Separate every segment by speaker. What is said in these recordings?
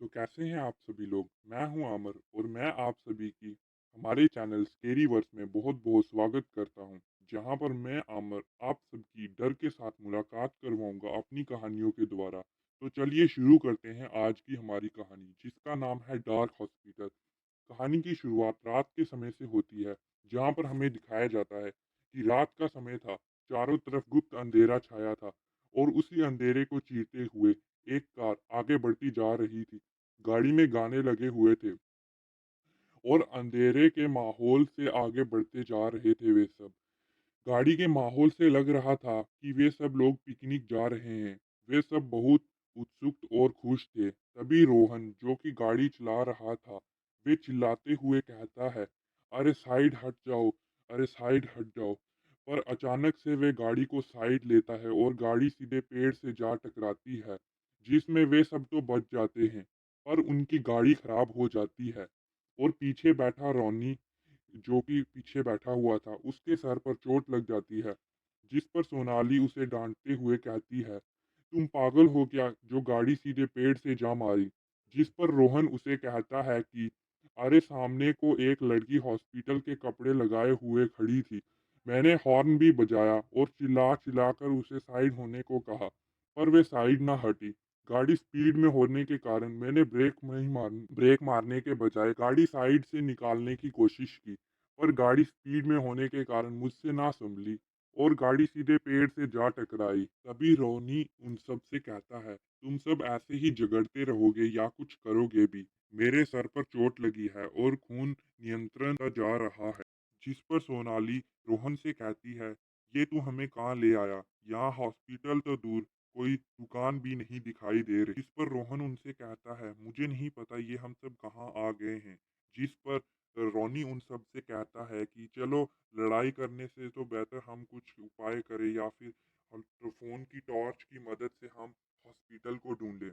Speaker 1: तो कैसे हैं आप सभी लोग। मैं हूं आमर और मैं आप सभी की हमारे चैनल स्केरी वर्स में बहुत बहुत स्वागत करता हूं, जहां पर मैं आमर आप सबकी डर के साथ मुलाकात करवाऊंगा अपनी कहानियों के द्वारा। तो चलिए शुरू करते हैं आज की हमारी कहानी, जिसका नाम है डार्क हॉस्पिटल। कहानी की शुरुआत रात के समय से होती है, जहाँ पर हमें दिखाया जाता है कि रात का समय था। चारों तरफ गुप्त अंधेरा छाया था और उसी अंधेरे को चीरते हुए एक कार आगे बढ़ती जा रही थी। गाड़ी में गाने लगे हुए थे और अंधेरे के माहौल से आगे बढ़ते जा रहे थे वे सब। गाड़ी के माहौल से लग रहा था कि वे सब लोग पिकनिक जा रहे हैं। वे सब बहुत उत्सुक और खुश थे। तभी रोहन, जो कि गाड़ी चला रहा था, वे चिल्लाते हुए कहता है, अरे साइड हट जाओ, अरे साइड हट जाओ। पर अचानक से वे गाड़ी को साइड लेता है और गाड़ी सीधे पेड़ से जा टकराती है, जिसमें वे सब तो बच जाते हैं, पर उनकी गाड़ी खराब हो जाती है और पीछे बैठा रॉनी, जो कि पीछे बैठा हुआ था, उसके सर पर चोट लग जाती है। जिस पर सोनाली उसे डांटते हुए कहती है, तुम पागल हो क्या जो गाड़ी सीधे पेड़ से जा मारी। जिस पर रोहन उसे कहता है कि अरे सामने को एक लड़की हॉस्पिटल के कपड़े लगाए हुए खड़ी थी। मैंने हॉर्न भी बजाया और चिल्ला चिल्ला कर उसे साइड होने को कहा, पर वे साइड ना हटी। गाड़ी स्पीड में होने के कारण मैंने ब्रेक मारने के बजाय गाड़ी साइड से निकालने की कोशिश की, पर गाड़ी स्पीड में होने के कारण मुझसे ना संभली और गाड़ी सीधे पेड़ से जा टकराई। तभी रोनी उन सब से कहता है, तुम सब ऐसे ही झगड़ते रहोगे या कुछ करोगे भी। मेरे सर पर चोट लगी है और खून नियंत्रण का जा रहा है। जिस पर सोनाली रोहन से कहती है, ये तू हमें कहाँ ले आया। यहाँ हॉस्पिटल तो दूर, कोई दुकान भी नहीं दिखाई दे रही। जिस पर रोहन उनसे कहता है, मुझे नहीं पता ये हम सब कहाँ आ गए हैं। जिस पर रोनी उन सब से कहता है कि चलो, लड़ाई करने से तो बेहतर हम कुछ उपाय करें या फिर हम तो फ़ोन की टॉर्च की मदद से हम हॉस्पिटल को ढूंढें।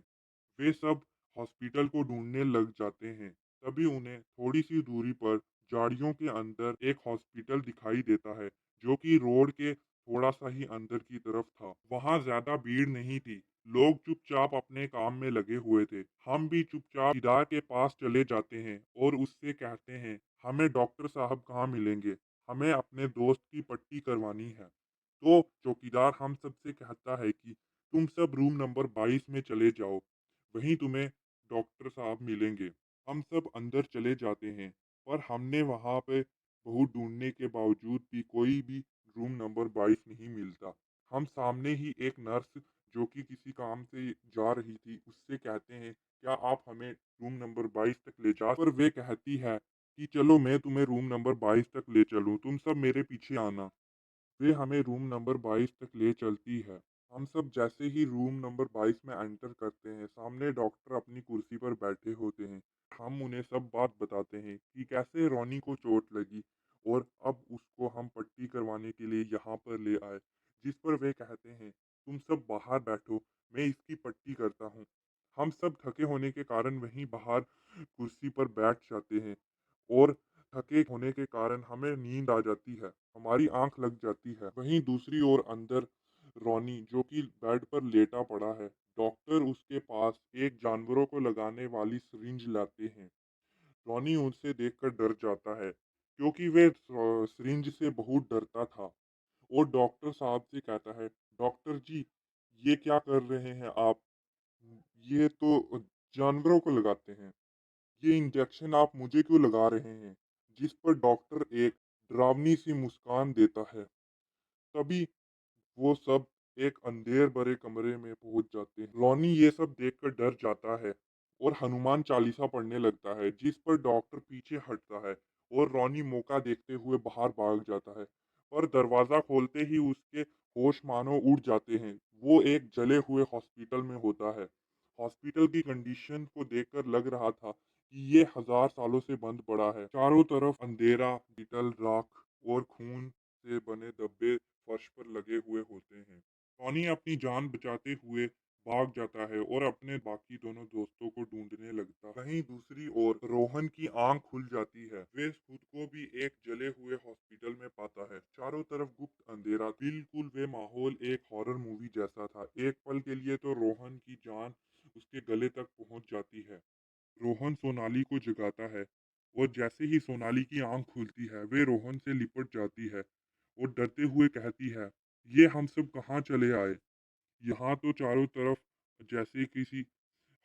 Speaker 1: वे सब हॉस्पिटल को ढूंढने लग जाते हैं। तभी उन्हें थोड़ी सी दूरी पर झाड़ियों के अंदर एक हॉस्पिटल दिखाई देता है, जो कि रोड के थोड़ा सा ही अंदर की तरफ था। वहाँ ज्यादा भीड़ नहीं थी। लोग चुपचाप अपने काम में लगे हुए थे। हम भी चुपचाप दीदार के पास चले जाते हैं और उससे कहते हैं, हमें डॉक्टर साहब कहाँ मिलेंगे, हमें अपने दोस्त की पट्टी करवानी है। तो चौकीदार हम सबसे कहता है कि तुम सब रूम नंबर 22 में चले जाओ, वहीं तुम्हें डॉक्टर साहब मिलेंगे। हम सब अंदर चले जाते हैं, पर हमने वहाँ पे बहुत ढूंढने के बावजूद भी कोई भी रूम नंबर 22 नहीं मिलता। हम सामने ही एक नर्स, जो कि किसी काम से जा रही थी, उससे कहते हैं, क्या आप हमें रूम नंबर 22 तक ले जा। पर वे कहती है कि चलो मैं तुम्हें रूम नंबर 22 तक ले चलूँ, तुम सब मेरे पीछे आना। वे हमें रूम नंबर 22 तक ले चलती है। हम सब जैसे ही रूम नंबर 22 में एंटर करते हैं, सामने डॉक्टर अपनी कुर्सी पर बैठे होते हैं। हम उन्हें सब बात बताते हैं कि कैसे रॉनी को चोट लगी और अब उसको हम पट्टी करवाने के लिए यहाँ पर ले आए। जिस पर वे कहते हैं, तुम सब बाहर बैठो, मैं इसकी पट्टी करता हूँ। हम सब थके होने के कारण वहीं बाहर कुर्सी पर बैठ जाते हैं और थके होने के कारण हमें नींद आ जाती है, हमारी आंख लग जाती है। वहीं दूसरी ओर अंदर रॉनी, जो कि बेड पर लेटा पड़ा है, डॉक्टर उसके पास एक जानवरों को लगाने वाली सिरिंज लाते हैं। रॉनी उनसे देखकर डर जाता है, क्योंकि वे सिरिंज से बहुत डरता था और डॉक्टर साहब से कहता है, डॉक्टर जी, ये क्या कर रहे हैं आप, ये तो जानवरों को लगाते हैं, ये इंजेक्शन आप मुझे क्यों लगा रहे हैं। जिस पर डॉक्टर एक डरावनी सी मुस्कान देता है। तभी वो सब एक अंधेर भरे कमरे में पहुंच जाते हैं। रॉनी ये सब देखकर डर जाता है और हनुमान चालीसा पढ़ने लगता है, जिस पर डॉक्टर पीछे हटता है और रॉनी मौका देखते हुए बाहर भाग जाता है। पर दरवाजा खोलते ही उसके होश मानो उड़ जाते हैं। वो एक जले हुए हॉस्पिटल में होता है। हॉस्पिटल की कंडीशन को देखकर लग रहा था कि ये 1000 सालों से बंद पड़ा है। चारों तरफ अंधेरा, डिटल राख और खून से बने धब्बे फर्श पर लगे हुए होते हैं। टॉनी अपनी जान बचाते हुए भाग जाता है और अपने बाकी दोनों दोस्तों को ढूंढने लगता है। वहीं दूसरी ओर रोहन की आंख खुल जाती है। वे खुद को भी एक जले हुए हॉस्पिटल में पाता है। चारों तरफ गुप्त अंधेरा, बिल्कुल वे माहौल एक हॉरर मूवी जैसा था। एक पल के लिए तो रोहन की जान उसके गले तक पहुंच जाती है। रोहन सोनाली को जगाता है और जैसे ही सोनाली की आंख खुलती है, वे रोहन से लिपट जाती है और डरते हुए कहती है, ये हम सब कहाँ चले आए? यहाँ तो चारों तरफ जैसे किसी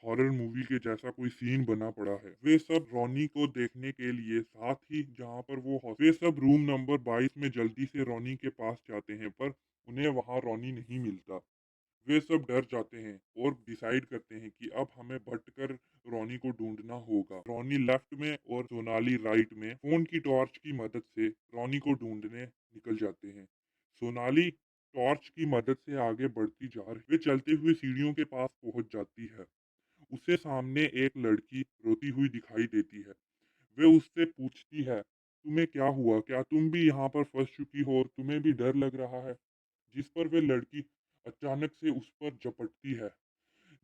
Speaker 1: हॉरर मूवी के जैसा कोई सीन बना पड़ा है। वे सब रॉनी को देखने के लिए साथ ही जहाँ पर वे सब रूम नंबर 22 में जल्दी से रॉनी के पास जाते हैं, पर उन्हें वहाँ रॉनी नहीं मिलता। वे सब डर जाते हैं और डिसाइड करते हैं कि अब हमें भटकर रॉनी को ढूंढना होगा। रॉनी लेफ्ट में और सोनाली राइट में फोन की टॉर्च की मदद से रॉनी को ढूंढने निकल जाते हैं। सोनाली टॉर्च की मदद से आगे बढ़ती जा रही, वे चलते हुए सीढ़ियों के पास पहुंच जाती है। उसे सामने एक लड़की रोती हुई दिखाई देती है। वे उससे पूछती है, तुम्हें क्या हुआ? क्या तुम भी यहाँ पर फंस चुकी हो और तुम्हें भी डर लग रहा है? जिस पर वे लड़की अचानक से उस पर झपटती है,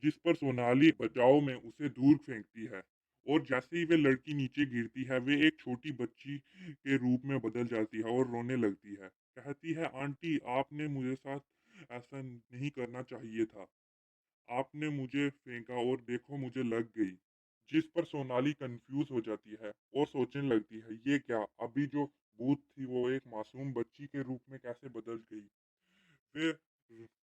Speaker 1: जिस पर सोनाली बचाव में उसे दूर फेंकती है। और जैसे ही वे लड़की नीचे गिरती है, वे एक छोटी बच्ची के रूप में बदल जाती है और रोने लगती है। कहती है, आंटी आपने मुझे साथ ऐसा नहीं करना चाहिए था। आपने मुझे फेंका और देखो मुझे लग गई। जिस पर सोनाली कंफ्यूज हो जाती है और सोचने लगती है, ये क्या, अभी जो भूत थी वो एक मासूम बच्ची के रूप में कैसे बदल गई? वे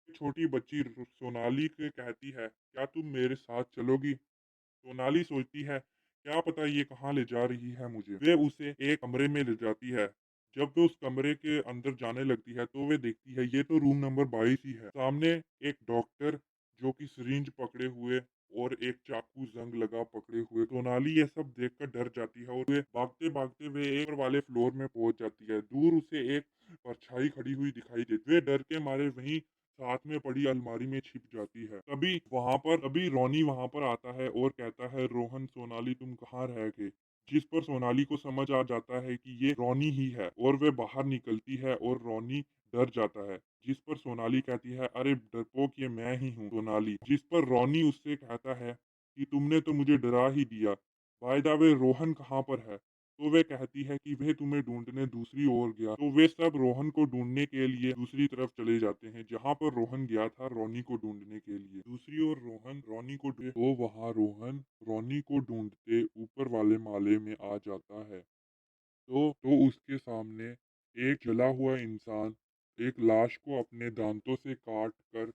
Speaker 1: छोटी बच्ची सोनाली से कहती है, क्या तुम मेरे साथ चलोगी? सोनाली सोचती है, क्या पता ये कहाँ ले जा रही है मुझे। वे उसे एक कमरे में ले जाती है। जब वो उस कमरे के अंदर जाने लगती है तो वे देखती है, ये तो रूम नंबर 22 ही है। सामने एक डॉक्टर जो कि सिरिंज पकड़े हुए और एक चाकू जंग लगा पकड़े हुए। सोनाली ये सब देखकर डर जाती है और वे भागते भागते वे एक ऊपर वाले फ्लोर में पहुंच जाती है। दूर उसे एक परछाई खड़ी हुई दिखाई देती। वे डर के मारे वहीं साथ में पड़ी अलमारी में छिप जाती है। तभी रॉनी वहां पर आता है और कहता है, रोहन सोनाली तुम कहाँ रह गए? जिस पर सोनाली को समझ आ जाता है कि ये रॉनी ही है और वे बाहर निकलती है और रॉनी डर जाता है। जिस पर सोनाली कहती है, अरे डरपोक ये मैं ही हूँ सोनाली। जिस पर रॉनी उससे कहता है कि तुमने तो मुझे डरा ही दिया। बाय द वे रोहन कहाँ पर है? तो वे कहती है कि वह तुम्हें ढूंढने दूसरी ओर गया। तो वे सब रोहन को ढूंढने के लिए दूसरी तरफ चले जाते हैं, जहाँ पर रोहन गया था रॉनी को ढूंढने के लिए। दूसरी ओर रोहन रॉनी को तो वहाँ रोहन रॉनी को ढूंढते ऊपर वाले माले में आ जाता है। तो उसके सामने एक जला हुआ इंसान एक लाश को अपने दांतों से काट कर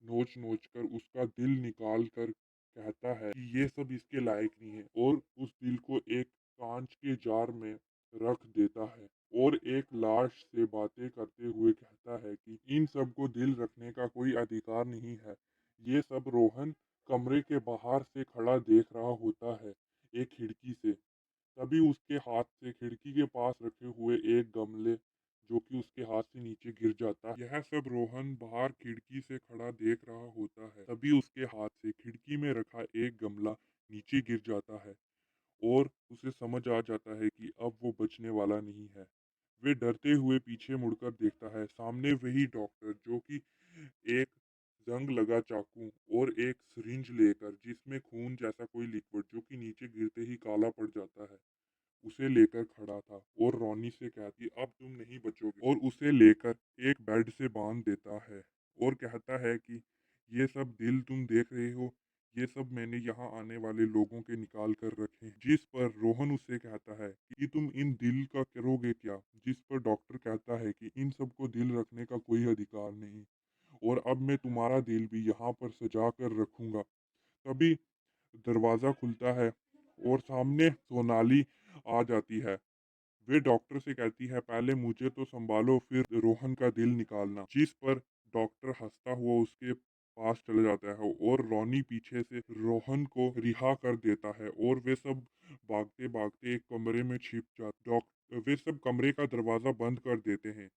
Speaker 1: नोच-नोच कर उसका दिल निकाल कर कहता है कि ये सब इसके लायक नहीं है और उस दिल को एक कांच के जार में रख देता है और एक लाश से बातें करते हुए कहता है कि इन सब को दिल रखने का कोई अधिकार नहीं है। ये सब रोहन कमरे के बाहर से खड़ा देख रहा होता है एक खिड़की से। तभी उसके हाथ से खिड़की के पास रखे हुए एक गमले जो कि उसके हाथ से नीचे गिर जाता है। यह सब रोहन बाहर खिड़की से खड़ा देख रहा होता है। तभी उसके हाथ से खिड़की में रखा एक गमला नीचे गिर जाता है और उसे समझ आ जाता है कि अब वो बचने वाला नहीं है। वे डरते हुए पीछे मुड़कर देखता है, सामने वही डॉक्टर जो कि एक जंग लगा चाकू और एक सिरिंज लेकर जिसमें खून जैसा कोई लिक्विड जो कि नीचे गिरते ही काला पड़ जाता है, उसे लेकर खड़ा था और रॉनी से कहती, अब तुम नहीं बचोगे, और उसे लेकर एक बेड से बांध देता है और कहता है कि ये सब दिल तुम देख रहे हो, ये सब मैंने यहाँ आने वाले लोगों के निकाल कर रखे हैं। जिस पर रोहन उससे कहता है कि तुम इन दिल का करोगे क्या? जिस पर डॉक्टर कहता है कि इन सबको दिल रखने का कोई अधिकार नहीं और अब मैं तुम्हारा दिल भी यहाँ पर सजा कर रखूंगा। तभी दरवाज़ा खुलता है और सामने सोनाली आ जाती है। वे डॉक्टर से कहती है, पहले मुझे तो संभालो फिर रोहन का दिल निकालना। जिस पर डॉक्टर हंसता हुआ उसके पास चला जाता है और रॉनी पीछे से रोहन को रिहा कर देता है और वे सब भागते भागते एक कमरे में छिप जाते। वे सब कमरे का दरवाज़ा बंद कर देते हैं।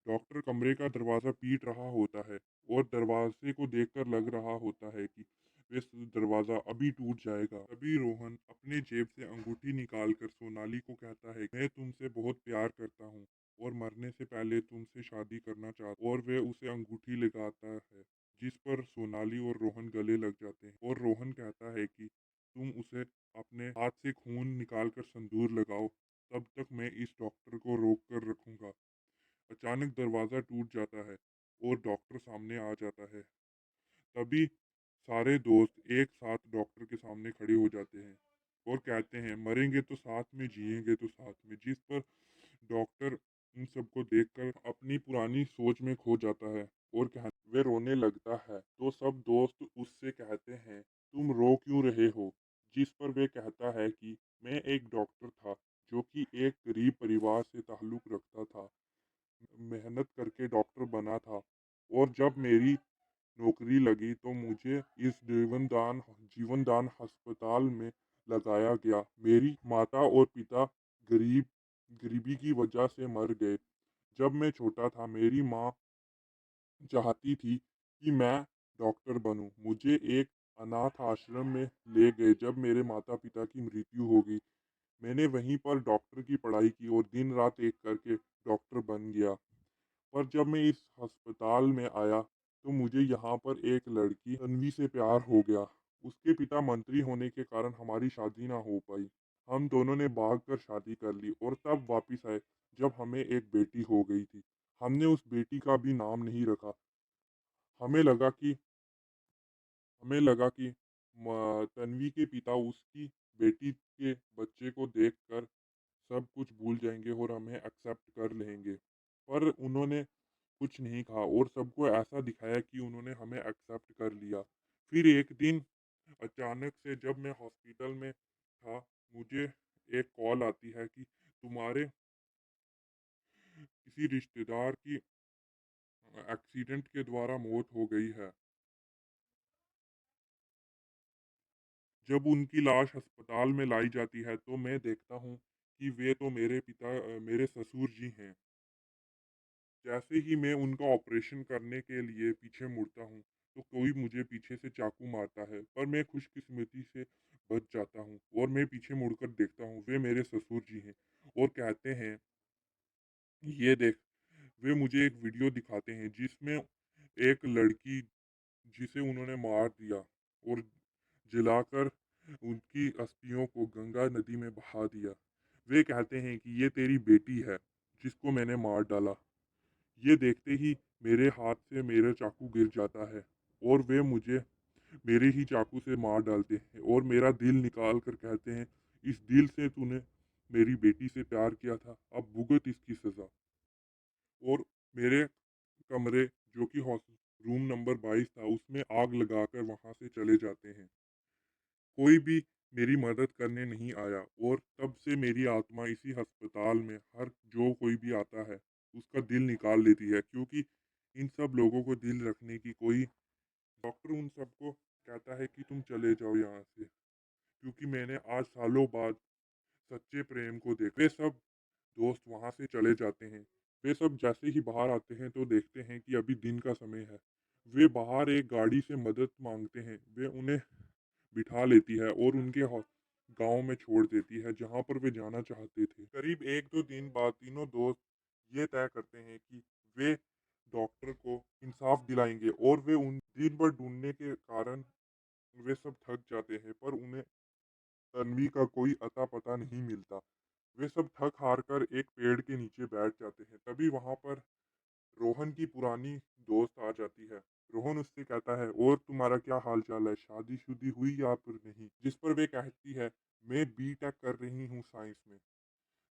Speaker 1: डॉक्टर कमरे का दरवाज़ा पीट रहा होता है और दरवाजे को देखकर लग रहा होता है कि वे दरवाज़ा अभी टूट जाएगा। तभी रोहन अपने जेब से अंगूठी निकाल कर सोनाली को कहता है, मैं तुमसे बहुत प्यार करता हूँ और मरने से पहले तुमसे शादी करना चाहता हूँ। और वे उसे अंगूठी लगाता है जिस पर सोनाली और रोहन गले लग जाते हैं और रोहन कहता है कि तुम उसे अपने हाथ से खून निकाल कर संदूर लगाओ, तब तक मैं इस डॉक्टर को रोक कर रखूंगा। अचानक दरवाज़ा टूट जाता है और डॉक्टर सामने आ जाता है। तभी सारे दोस्त एक साथ डॉक्टर के सामने खड़े हो जाते हैं। और कहते हैं मरेंगे तो साथ में, जिएंगे तो साथ में। जिस पर डॉक्टर इन सबको देखकर अपनी पुरानी सोच में खो जाता है और वे रोने लगता है। तो सब दोस्त उससे कहते हैं तुम रो क्यों रहे हो? जिस पर वे कहता है कि मैं एक डॉक्टर था जो कि एक गरीब परिवार से ताल्लुक़ रखता था। मेहनत करके डॉक्टर बना था और जब मेरी नौकरी लगी तो मुझे इस जीवनदान अस्पताल में लगाया गया। मेरी माता और पिता गरीबी की वजह से मर गए। जब मैं छोटा था मेरी माँ चाहती थी कि मैं डॉक्टर बनूं। मुझे एक अनाथ आश्रम में ले गए। जब मेरे माता पिता की मृत्यु हो गई मैंने वहीं पर डॉक्टर की पढ़ाई की और दिन रात एक करके डॉक्टर बन गया। पर जब मैं इस अस्पताल में आया तो मुझे यहाँ पर एक लड़की तन्वी से प्यार हो गया। उसके पिता मंत्री होने के कारण हमारी शादी ना हो पाई। हम दोनों ने भाग कर शादी कर ली और तब वापिस आए जब हमें एक बेटी हो गई थी। हमने उस बेटी का भी नाम नहीं रखा। हमें लगा कि हमें लगा कि तन्वी के पिता उसकी बेटी के बच्चे को देखकर सब कुछ भूल जाएंगे और हमें एक्सेप्ट कर लेंगे। पर उन्होंने कुछ नहीं कहा और सबको ऐसा दिखाया कि उन्होंने हमें एक्सेप्ट कर लिया। फिर एक दिन अचानक से जब मैं हॉस्पिटल में था मुझे एक कॉल आती है कि तुम्हारे किसी रिश्तेदार की एक्सीडेंट के द्वारा मौत हो गई है। जब उनकी लाश अस्पताल में लाई जाती है तो मैं देखता हूँ कि वे तो मेरे ससुर जी हैं। जैसे ही मैं उनका ऑपरेशन करने के लिए पीछे मुड़ता हूँ तो कोई मुझे पीछे से चाकू मारता है पर मैं खुशकिस्मती से बच जाता हूँ और मैं पीछे मुड़कर देखता हूँ वे मेरे ससुर जी हैं और कहते हैं ये देख। वे मुझे एक वीडियो दिखाते हैं जिसमें एक लड़की जिसे उन्होंने मार दिया और जलाकर उनकी अस्थियों को गंगा नदी में बहा दिया। वे कहते हैं कि ये तेरी बेटी है जिसको मैंने मार डाला। ये देखते ही मेरे हाथ से मेरा चाकू गिर जाता है और वे मुझे मेरे ही चाकू से मार डालते हैं और मेरा दिल निकाल कर कहते हैं इस दिल से तूने मेरी बेटी से प्यार किया था अब भुगत इसकी सज़ा। और मेरे कमरे जो कि रूम नंबर 22 था उसमें आग लगाकर वहाँ से चले जाते हैं। कोई भी मेरी मदद करने नहीं आया और तब से मेरी आत्मा इसी अस्पताल में हर जो कोई भी आता है उसका दिल निकाल लेती है क्योंकि इन सब लोगों को दिल रखने की कोई डॉक्टर उन सबको कहता है कि तुम चले जाओ यहाँ से क्योंकि मैंने आज सालों बाद सच्चे प्रेम को देखा। वे सब दोस्त वहाँ से चले जाते हैं। वे सब जैसे ही बाहर आते हैं तो देखते हैं कि अभी दिन का समय है। वे बाहर एक गाड़ी से मदद मांगते हैं। वे उन्हें बिठा लेती है और उनके गांव में छोड़ देती है जहां पर वे जाना चाहते थे। करीब 1-2 दिन बाद तीनों दोस्त ये तय करते हैं कि वे डॉक्टर को इंसाफ दिलाएंगे और वे उन दिन भर ढूंढने के कारण वे सब थक जाते हैं पर उन्हें तन्वी का कोई अता पता नहीं मिलता। वे सब थक हार कर एक पेड़ के नीचे बैठ जाते हैं। तभी वहां पर रोहन की पुरानी दोस्त आ जाती है। रोहन उससे कहता है और तुम्हारा क्या हाल चाल है, शादी-शुदी हुई या फिर नहीं? जिस पर वे कहती है मैं बीटेक कर रही हूँ साइंस में।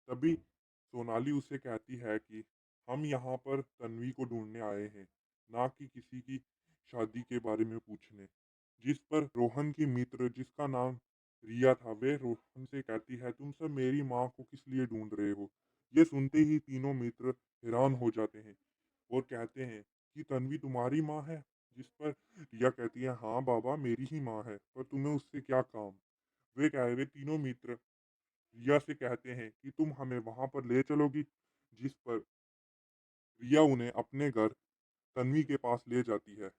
Speaker 1: तभी सोनाली उसे कहती है कि हम यहाँ पर तन्वी को ढूंढने आए हैं, ना कि किसी की शादी के बारे में पूछने। जिस पर रोहन की मित्र जिसका नाम रिया था वे रोहन से कहती है तुम सब मेरी माँ को किस लिए ढूंढ रहे हो? ये सुनते ही तीनों मित्र हैरान हो जाते हैं और कहते हैं कि तन्वी तुम्हारी माँ है? जिस पर रिया कहती है हाँ बाबा मेरी ही माँ है पर तुम्हें उससे क्या काम? वे तीनों मित्र रिया से कहते हैं कि तुम हमें वहां पर ले चलोगी। जिस पर रिया उन्हें अपने घर तन्वी के पास ले जाती है।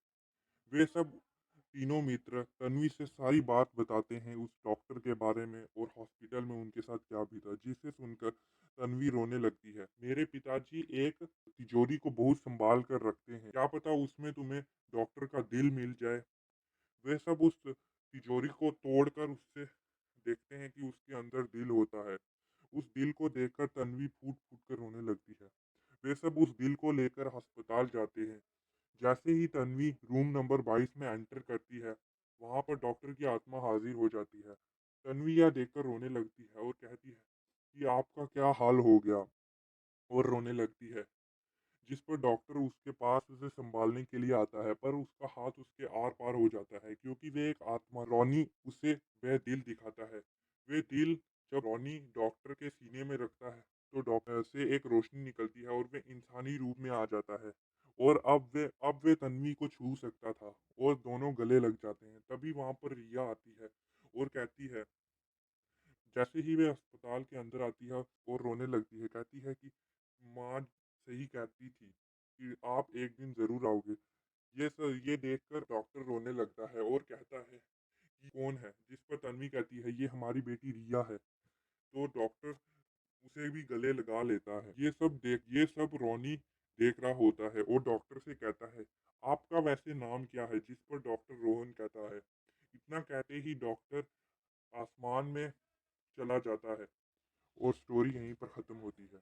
Speaker 1: वे सब तीनों मित्र तन्वी से सारी बात बताते हैं उस डॉक्टर के बारे में और हॉस्पिटल में उनके साथ क्या बीता जिसे सुनकर तन्वी रोने लगती है। मेरे पिताजी एक तिजोरी को बहुत संभाल कर रखते हैं, क्या पता उसमें तुम्हें डॉक्टर का दिल मिल जाए। वे सब उस तिजोरी को तोड़कर उससे देखते हैं कि उसके अंदर दिल होता है। उस दिल को देखकर तन्वी फूट फूट कर रोने लगती है। वे सब उस दिल को लेकर अस्पताल जाते हैं। जैसे ही तन्वी रूम नंबर 22 में एंटर करती है वहां पर डॉक्टर की आत्मा हाजिर हो जाती है। तन्वी यह देखकर रोने लगती है और कहती है कि आपका क्या हाल हो गया, और रोने लगती है। जिस पर डॉक्टर उसके पास उसे संभालने के लिए आता है, पर उसका हाथ उसके आर पार हो जाता है क्योंकि वे एक आत्मा रॉनी उसे वह दिल दिखाता है। वे दिल जब रॉनी डॉक्टर के सीने में रखता है तो डॉक्टर से एक रोशनी निकलती है और वे इंसानी रूप में आ जाता है, और अब वे तन्वी को छू सकता था और दोनों गले लग जाते हैं। तभी वहां पर रिया आती है और कहती है, जैसे ही वे अस्पताल के अंदर आती है और रोने लगती है, कहती है कि माँ सही कहती थी कि आप एक दिन ज़रूर आओगे। ये देखकर डॉक्टर रोने लगता है और कहता है कि कौन है? जिस पर तन्वी कहती है, ये हमारी बेटी रिया है। तो डॉक्टर उसे भी गले लगा लेता है। ये सब रोनी देख रहा होता है और डॉक्टर से कहता है, आपका वैसे नाम क्या है? जिस पर डॉक्टर रोहन कहता है। इतना कहते ही डॉक्टर आसमान में चला जाता है और स्टोरी यहीं पर ख़त्म होती है।